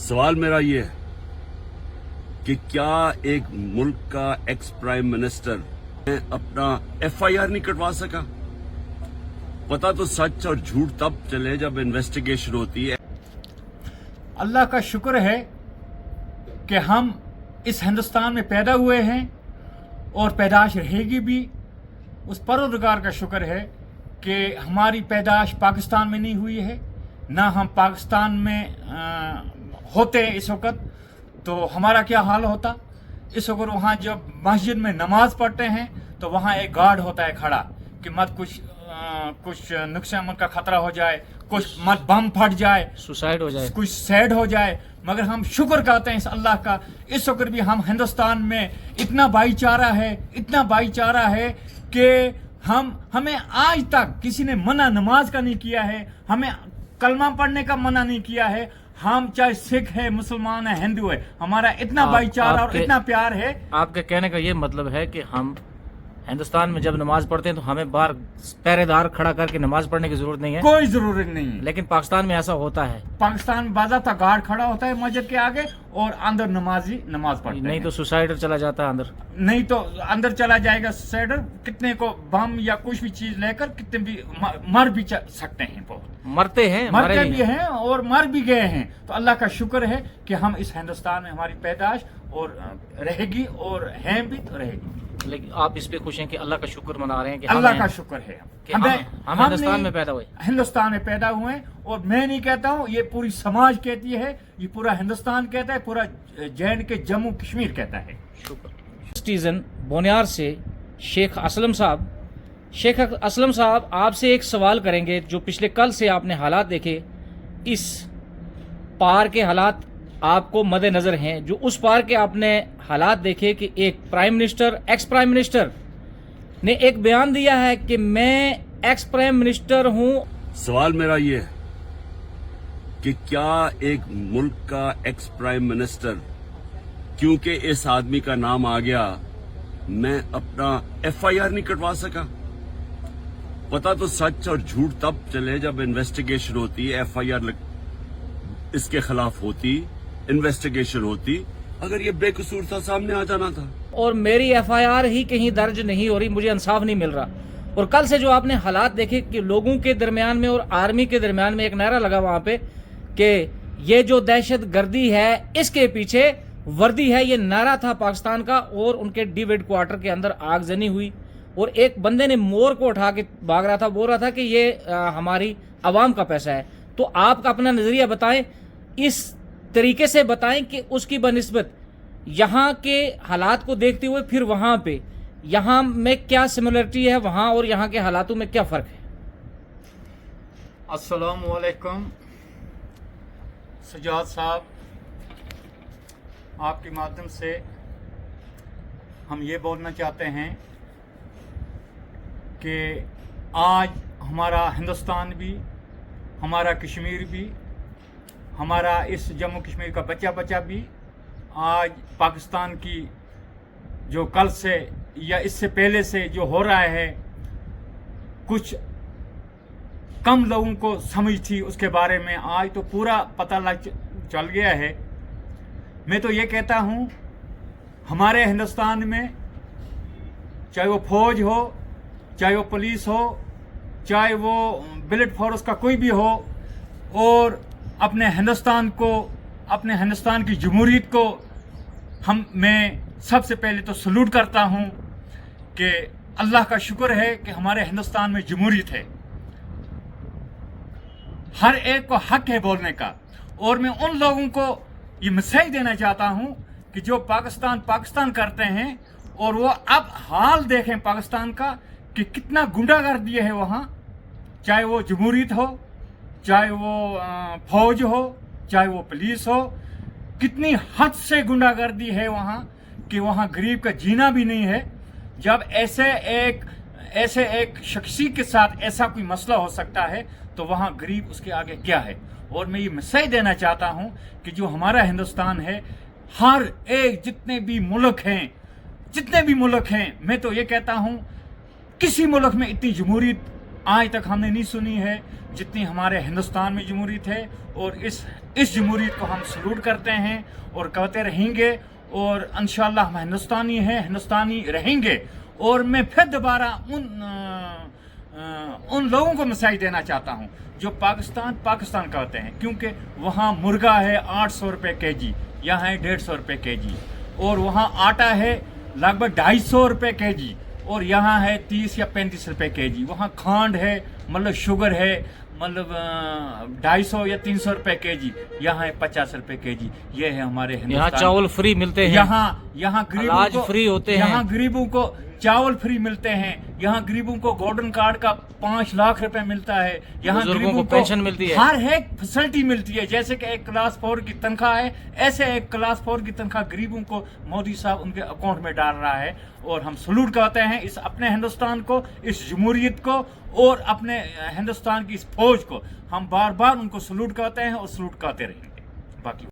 सवाल मेरा ये है कि क्या एक मुल्क का एक्स प्राइम मिनिस्टर अपना एफआईआर नहीं कटवा सका? पता तो सच और झूठ तब चले जब इन्वेस्टिगेशन होती है। अल्लाह का शुक्र है कि हम इस हिंदुस्तान में पैदा हुए हैं और पैदाश रहेगी भी। उस परवरदिगार का शुक्र है कि हमारी पैदाश पाकिस्तान में नहीं हुई है, ना हम पाकिस्तान में होते इस वक्त तो हमारा क्या हाल होता। इस वक्त वहाँ जब मस्जिद में नमाज पढ़ते हैं तो वहाँ एक गार्ड होता है खड़ा कि मत कुछ नुकसान का खतरा हो जाए, कुछ मत बम फट जाए, सुसाइड हो जाए, कुछ सैड हो जाए। मगर हम शुक्र करते हैं इस अल्लाह का, इस वक्त भी हम हिंदुस्तान में इतना भाईचारा है कि हमें आज तक किसी ने मना नमाज का नहीं किया है, हमें कलमा पढ़ने का मना नहीं किया है। हम चाहे सिख है, मुसलमान है, हिंदू है, हमारा इतना भाईचारा और इतना प्यार है। आपके कहने का ये मतलब है कि हम हिंदुस्तान में जब नमाज पढ़ते हैं तो हमें बाहर पहरेदार खड़ा करके नमाज पढ़ने की जरूरत नहीं है, कोई जरूरत नहीं है। लेकिन पाकिस्तान में ऐसा होता है। पाकिस्तान में बाज़ाब्ता गार्ड खड़ा होता है मस्जिद के आगे और अंदर नमाजी नमाज पढ़ते हैं। नहीं तो सुसाइडर चला जाता है अंदर, नहीं तो अंदर चला जाएगा सुसाइडर, कितने को बम या कुछ भी चीज लेकर कितने भी मर भी सकते हैं, बहुत मरते हैं, मरते भी हैं और मर भी गए हैं। तो अल्लाह का शुक्र है कि हम इस हिंदुस्तान में हमारी पैदाश और रहेगी और हैं भी तो रहेगी। लेकिन आप इस पे खुश हैं कि अल्लाह का शुक्र मना रहे हैं कि अल्लाह का शुक्र है कि हम हिंदुस्तान में पैदा हुए, हिंदुस्तान में पैदा हुए। और मैं नहीं कहता हूँ, ये पूरी समाज कहती है, ये पूरा हिंदुस्तान कहता है, पूरा के जम्मू कश्मीर कहता है। शुक्र। सिटीजन बोनियार से शेख असलम साहब आपसे एक सवाल करेंगे। जो पिछले कल से आपने हालात देखे, इस पार के हालात आपको मद्देनजर हैं, जो उस पार के आपने हालात देखे कि एक एक्स प्राइम मिनिस्टर ने एक बयान दिया है कि मैं एक्स प्राइम मिनिस्टर हूं। सवाल मेरा ये है कि क्या एक मुल्क का एक्स प्राइम मिनिस्टर, क्योंकि इस आदमी का नाम आ गया, मैं अपना एफआईआर नहीं कटवा सका? पता तो सच और झूठ तब चले जब इन्वेस्टिगेशन होती है, एफआईआर इसके खिलाफ होती, इन्वेस्टिगेशन होती। अगर ये बेकसूर था, सामने आ जाना था। और मेरी एफआईआर ही कहीं दर्ज नहीं हो रही, मुझे इंसाफ नहीं मिल रहा। और कल से जो आपने हालात देखे कि लोगों के दरमियान में और आर्मी के दरमियान में एक नारा लगा वहां पे कि ये जो दहशत गर्दी है इसके पीछे वर्दी है, ये नारा था पाकिस्तान का। और उनके डिविड क्वार्टर के अंदर आगजनी हुई और एक बंदे ने मोर को उठा के भाग रहा था, बोल रहा था कि ये हमारी आवाम का पैसा है। तो आपका अपना नजरिया बताएं, इस तरीके से बताएं कि उसकी बनिस्बत यहाँ के हालात को देखते हुए फिर वहां पे यहाँ में क्या सिमिलरिटी है, वहां और यहाँ के हालातों में क्या फर्क है। अस्सलामु अलैकुम सजाद साहब, आपके माध्यम से हम ये बोलना चाहते हैं कि आज हमारा हिंदुस्तान भी, हमारा कश्मीर भी, हमारा इस जम्मू कश्मीर का बच्चा भी आज पाकिस्तान की जो कल से या इससे पहले से जो हो रहा है, कुछ कम लोगों को समझ थी उसके बारे में आज तो पूरा पता चल गया है। मैं तो ये कहता हूँ, हमारे हिंदुस्तान में चाहे वो फौज हो, चाहे वो पुलिस हो, चाहे वो बिलट फोर्स का कोई भी हो, और अपने हिंदुस्तान की जमहूरियत को मैं सबसे पहले तो सलूट करता हूं कि अल्लाह का शुक्र है कि हमारे हिंदुस्तान में जमहूरियत है, हर एक को हक है बोलने का। और मैं उन लोगों को ये मैसेज देना चाहता हूं कि जो पाकिस्तान करते हैं, और वो अब हाल देखें पाकिस्तान का कि कितना गुंडागर्दी है वहाँ, चाहे वो जमहूरियत हो, चाहे वो फौज हो, चाहे वो पुलिस हो, कितनी हद से गुंडागर्दी है वहाँ कि वहाँ गरीब का जीना भी नहीं है। जब ऐसे एक शख्सी के साथ ऐसा कोई मसला हो सकता है तो वहाँ गरीब उसके आगे क्या है। और मैं ये मैसेज देना चाहता हूँ कि जो हमारा हिंदुस्तान है, हर एक जितने भी मुल्क हैं, मैं तो ये कहता हूँ किसी मुल्क में इतनी जमहूरियत आज तक हमने नहीं सुनी है जितनी हमारे हिंदुस्तान में जमहूरियत है। और इस जमहूरियत को हम सलूट करते हैं और कहते रहेंगे, और इंशाअल्लाह हम हिंदुस्तानी हैं, हिंदुस्तानी रहेंगे। और मैं फिर दोबारा उन लोगों को मैसेज देना चाहता हूं जो पाकिस्तान कहते हैं, क्योंकि वहाँ मुर्गा है 800 रुपये केजी, यहाँ है 150 रुपये केजी, और वहाँ आटा है लगभग 250 रुपये केजी, और यहाँ है 30 या 35 रुपये केजी। वहाँ खांड है, मतलब शुगर है, मतलब 250 या 300 रुपये केजी, यहाँ है 50 रुपये केजी। ये है हमारे यहाँ हिंदुस्तान। चावल फ्री मिलते हैं, यहाँ गरीबों अनाज को फ्री होते हैं, यहाँ गरीबों को चावल फ्री मिलते हैं, यहाँ गरीबों को गोल्डन कार्ड का 5 लाख रुपए मिलता है, यहाँ बुजुर्गों गरीबों को पेंशन मिलती है, हर एक फैसिलिटी मिलती है। जैसे कि एक क्लास 4 की तनख्वाह है, ऐसे एक क्लास 4 की तनख्वाह गरीबों को मोदी साहब उनके अकाउंट में डाल रहा है। और हम सलूट करते हैं इस अपने हिंदुस्तान को, इस जमहूरियत को, और अपने हिंदुस्तान की इस फौज को। हम बार बार उनको सलूट करते हैं और सलूट करते रहेंगे। बाकी